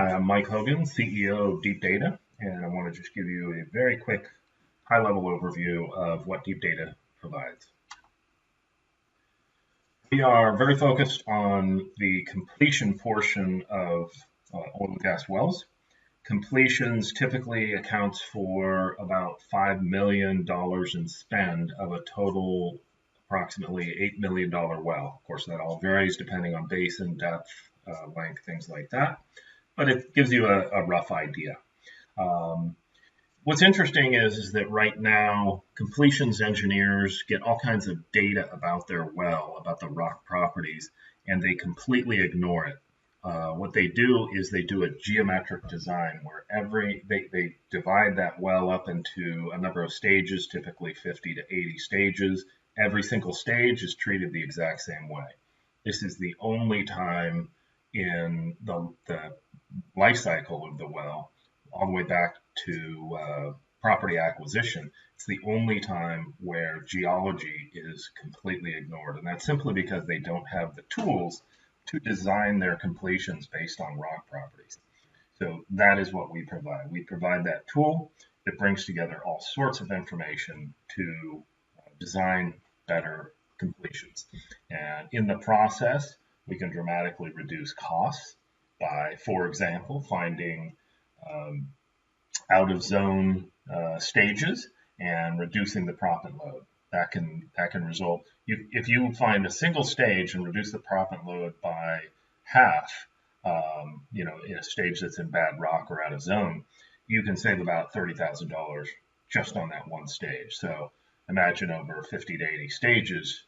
Hi, I'm Mike Hogan, CEO of DeepData, and I want to just give you a very quick high-level overview of what DeepData provides. We are very focused on the completion portion of oil and gas wells. Completions typically accounts for about $5 million in spend of a total approximately $8 million well. Of course, that all varies depending on basin, depth, length, things like that, but it gives you a rough idea. What's interesting is that right now, completions engineers get all kinds of data about their well, about the rock properties, and they completely ignore it. What they do is they do a geometric design where they divide that well up into a number of stages, typically 50 to 80 stages. Every single stage is treated the exact same way. This is the only time in the life cycle of the well, all the way back to property acquisition. It's the only time where geology is completely ignored, and that's simply because they don't have the tools to design their completions based on rock properties. So that is what we provide. We provide that tool that brings together all sorts of information to design better completions. And in the process, we can dramatically reduce costs by, for example, finding out of zone stages and reducing the proppant load. That can result, if you find a single stage and reduce the proppant load by half, in a stage that's in bad rock or out of zone, you can save about $30,000 just on that one stage. So imagine over 50 to 80 stages,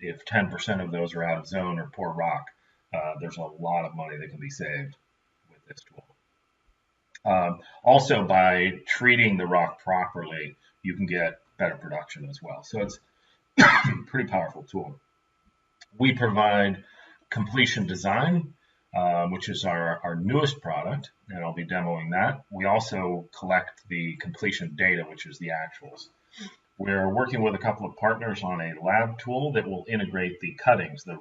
if 10% of those are out of zone or poor rock, there's a lot of money that can be saved with this tool. Also, by treating the rock properly, you can get better production as well. So it's a pretty powerful tool. We provide completion design, which is our newest product, and I'll be demoing that. We also collect the completion data, which is the actuals. We're working with a couple of partners on a lab tool that will integrate the cuttings, the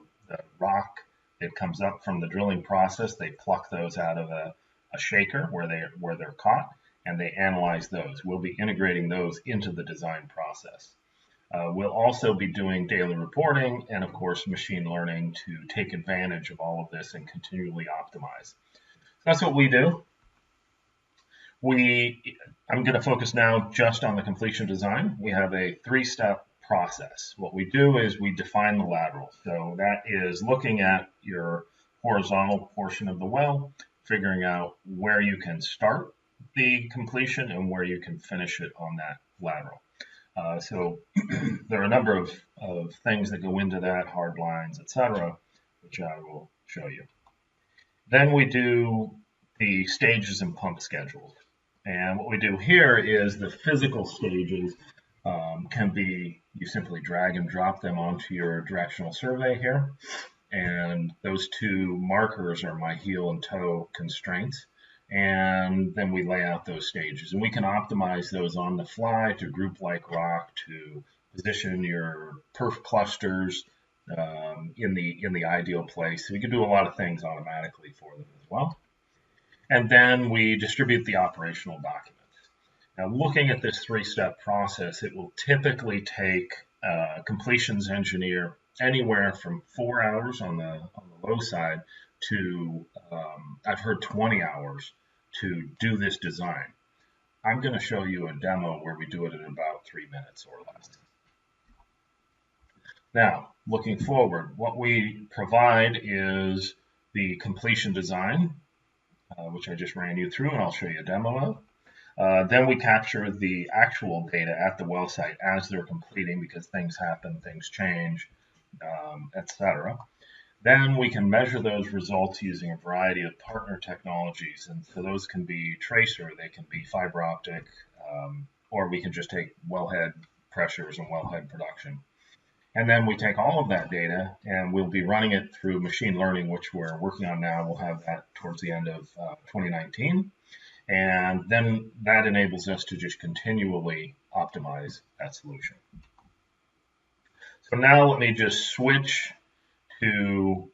rock that comes up from the drilling process. They pluck those out of a shaker where they're caught, and they analyze those. We'll be integrating those into the design process. We'll also be doing daily reporting and, of course, machine learning to take advantage of all of this and continually optimize. That's what we do. I'm going to focus now just on the completion design. We have a 3-step process. What we do is we define the lateral. So that is looking at your horizontal portion of the well, figuring out where you can start the completion and where you can finish it on that lateral. So there are a number of things that go into that, hard lines, etc., which I will show you. Then we do the stages and pump schedules. And what we do here is the physical stages can be, you simply drag and drop them onto your directional survey here. And those two markers are my heel and toe constraints. And then we lay out those stages. And we can optimize those on the fly to group like rock, to position your perf clusters in the ideal place. So we can do a lot of things automatically for them as well. And then we distribute the operational documents. Now, looking at this 3-step process, it will typically take a completions engineer anywhere from 4 hours on the low side to, I've heard 20 hours to do this design. I'm going to show you a demo where we do it in about 3 minutes or less. Now, looking forward, what we provide is the completion design, which I just ran you through, and I'll show you a demo of. Then we capture the actual data at the well site as they're completing, because things happen, things change, etc. Then we can measure those results using a variety of partner technologies, and so those can be tracer, they can be fiber optic, or we can just take wellhead pressures and wellhead production. And then we take all of that data and we'll be running it through machine learning, which we're working on now. We'll have that towards the end of 2019. And then that enables us to just continually optimize that solution. So now let me just switch to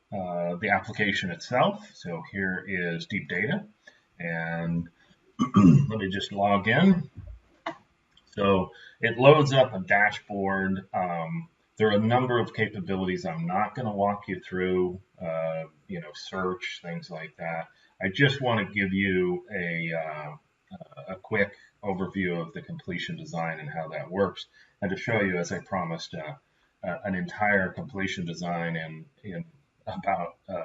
the application itself. So here is DeepData, and let me just log in. So it loads up a dashboard. There are a number of capabilities I'm not going to walk you through, search, things like that. I just want to give you a quick overview of the completion design and how that works, and to show you, as I promised, an entire completion design in about a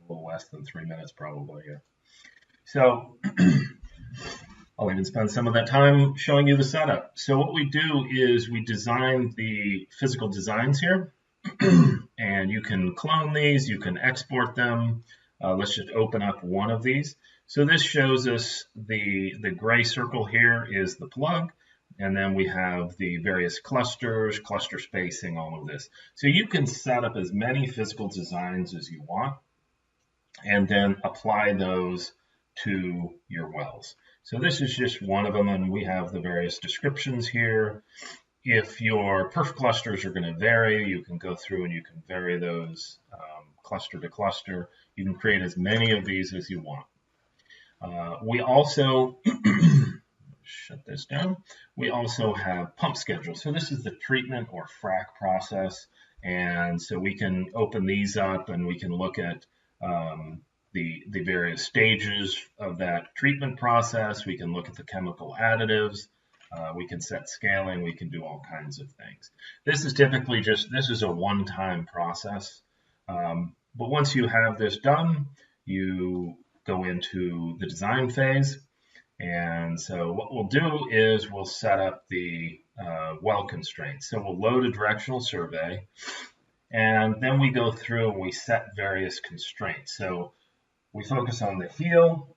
little less than 3 minutes probably here. So I'll even spend some of that time showing you the setup. So what we do is we design the physical designs here, and you can clone these, you can export them. Let's just open up one of these. So this shows us the gray circle here is the plug, and then we have the various clusters, cluster spacing, all of this. So you can set up as many physical designs as you want, and then apply those to your wells. So this is just one of them, and we have the various descriptions here. If your perf clusters are going to vary, you can go through and you can vary those cluster to cluster. You can create as many of these as you want. We also, shut this down, we also have pump schedules. So this is the treatment or frac process, and so we can open these up and we can look at the various stages of that treatment process. We can look at the chemical additives. We can set scaling. We can do all kinds of things. This is typically this is a one-time process. But once you have this done, you go into the design phase. And so what we'll do is we'll set up the well constraints. So we'll load a directional survey, and then we go through and we set various constraints. So we focus on the heel,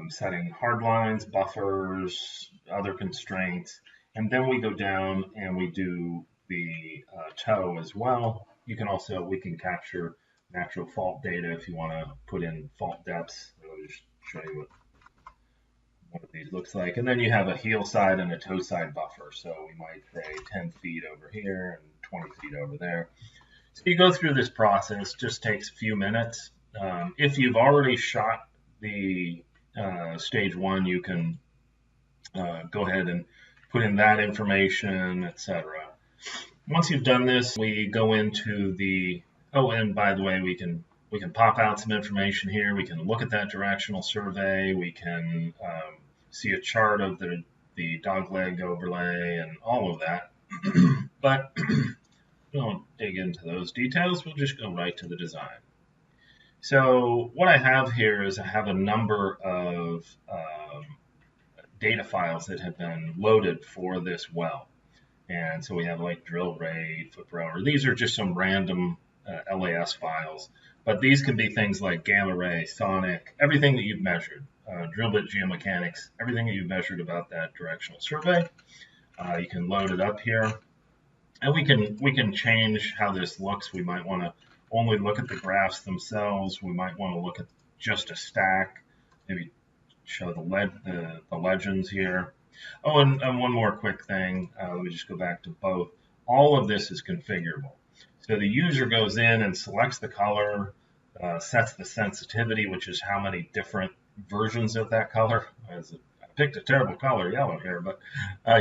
setting hard lines, buffers, other constraints, and then we go down and we do the toe as well. We can capture natural fault data if you want to put in fault depths. I'll just show you what one of these looks like. And then you have a heel side and a toe side buffer. So we might say 10 feet over here and 20 feet over there. So you go through this process, just takes a few minutes. If you've already shot the stage one, you can go ahead and put in that information, etc. Once you've done this, we go into and by the way, we can pop out some information here. We can look at that directional survey. We can see a chart of the dogleg overlay and all of that. But we won't dig into those details. We'll just go right to the design. So what I have here is I have a number of data files that have been loaded for this well. And so we have like drill rate, foot per hour. These are just some random LAS files. But these can be things like gamma ray, sonic, everything that you've measured, drill bit geomechanics, everything that you've measured about that directional survey. You can load it up here. And we can change how this looks. We might want to only look at the graphs themselves. We might want to look at just a stack, maybe show the legends here. Oh, and one more quick thing. Let me just go back to both. All of this is configurable. So the user goes in and selects the color, sets the sensitivity, which is how many different versions of that color. I picked a terrible color, yellow here, but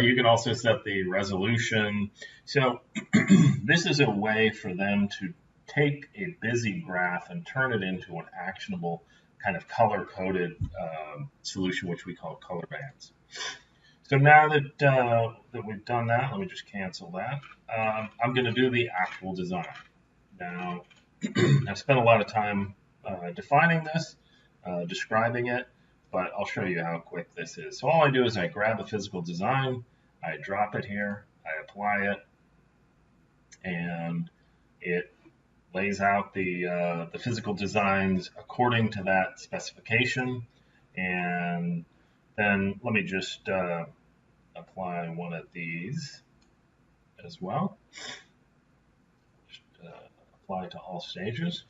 you can also set the resolution. So this is a way for them to take a busy graph and turn it into an actionable kind of color-coded solution, which we call color bands. So now that we've done that, let me just cancel that. I'm going to do the actual design. Now, I've spent a lot of time defining this, describing it, but I'll show you how quick this is. So all I do is I grab a physical design, I drop it here, I apply it, and it lays out the physical designs according to that specification. And then let me just apply one of these as well. Just, apply to all stages.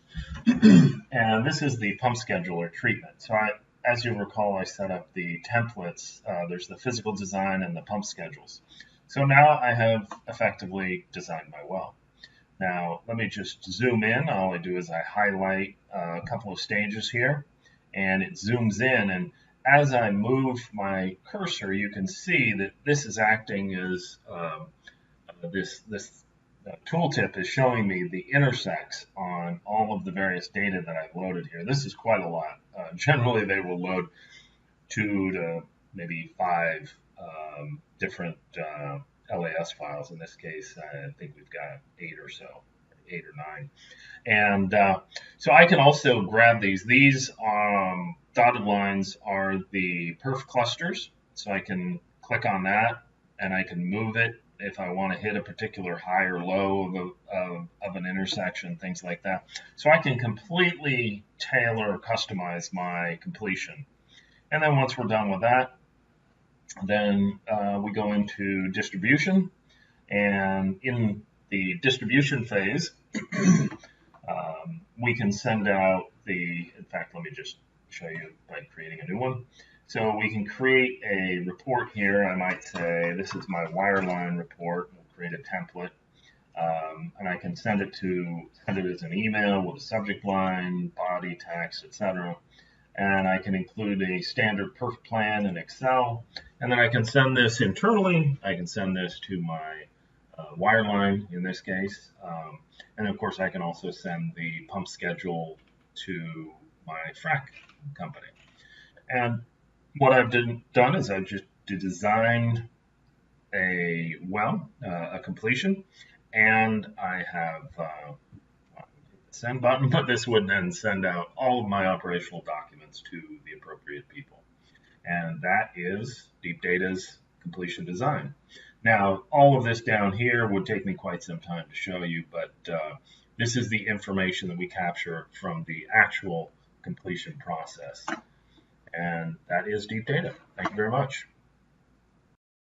And this is the pump scheduler treatment. So as you recall, I set up the templates. There's the physical design and the pump schedules. So now I have effectively designed my well. Now, let me just zoom in. All I do is I highlight a couple of stages here, and it zooms in. And as I move my cursor, you can see that this is acting as this tooltip is showing me the intersects on all of the various data that I've loaded here. This is quite a lot. Generally, they will load 2 to maybe 5 different LAS files. In this case, I think we've got 8 or so, 8 or 9. And so I can also grab these. These dotted lines are the perf clusters. So I can click on that and I can move it if I want to hit a particular high or low of an intersection, things like that. So I can completely tailor or customize my completion. And then once we're done with that, then we go into distribution. And in the distribution phase, we can send out in fact, let me just show you by creating a new one. So we can create a report here. I might say, this is my wireline report. We'll create a template. And I can send it as an email with a subject line, body, text, etc. And I can include a standard perf plan in Excel. And then I can send this internally. I can send this to my wireline in this case. And of course, I can also send the pump schedule to my frac company. And what I've done is I've just designed a completion, and I have the send button, but this would then send out all of my operational documents to the appropriate people. And that is DeepData's completion design. Now, all of this down here would take me quite some time to show you, but this is the information that we capture from the actual completion process. And that is DeepData. Thank you very much.